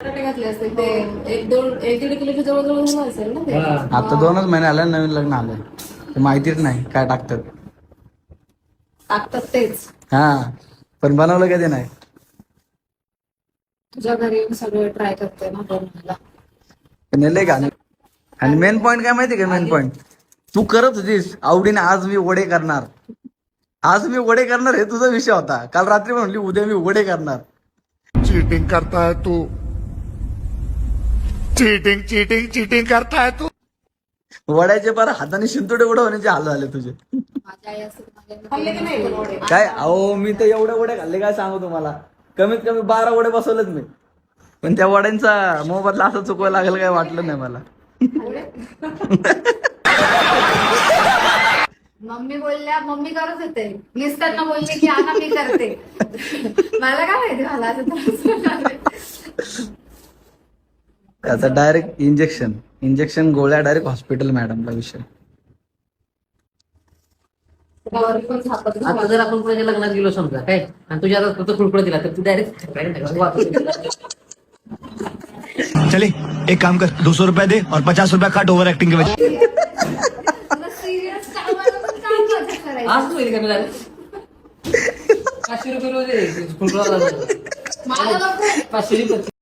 बटाटे घातले असते ते एक दीड किलोच्या जवळ जवळ असेल ना ते. आता 2च महिने आले नवीन लग्न आलंय ते माहितीच नाही काय टाकतात. टाकतात तेच. हा पण बनवलं कधी नाही. तुझ्या घरी येऊन सगळं ट्राय करते ना बनवायला. नेले का आणि मेन पॉइंट काय माहिती का मेन पॉइंट तू करत होतीस आवडीने आज मी वडे करणार. आज मी वडे करणार हे तुझा विषय होता. काल रात्री म्हणली उद्या मी वडे करणार. चीटिंग करता है तू. चीटिंग चीटिंग चीटिंग करता है तू. वड्याचे पर हाताने शिंतोडे उडवण्याचे हाल झाले तुझे. माझ्या आई असं खाल्ले की नाही वडे? काय अहो मी तर एवढे वडे खाल्ले काय सांगू तुम्हाला. कमीत कमी 12 वडे बसवलेत मी. पण त्या वड्यांचा मोबदला असं चुकवायला लागेल काय वाटलं नाही मला. मम्मी बोलल्या मम्मी करत होते निसताना बोलली की आता मी करते. मला काय माहिती मला असं त्याचा डायरेक्ट इंजेक्शन गोळ्या डायरेक्ट हॉस्पिटल मॅडमला विषय. आता जर आपण कोणाच्या लग्नात गेलो समजा काय आणि तुझ्या आता फक्त खुळखुळ दिला तर तू डायरेक्ट चले एक काम कर 200 रुपया दे और 50 रुपया काट ओवर एक्टिंग के वजह. सिरियस करायचं. आज होईल का मी डायरेक्ट 500 रुपये रोज आहे खुळखुळा मला नको. 500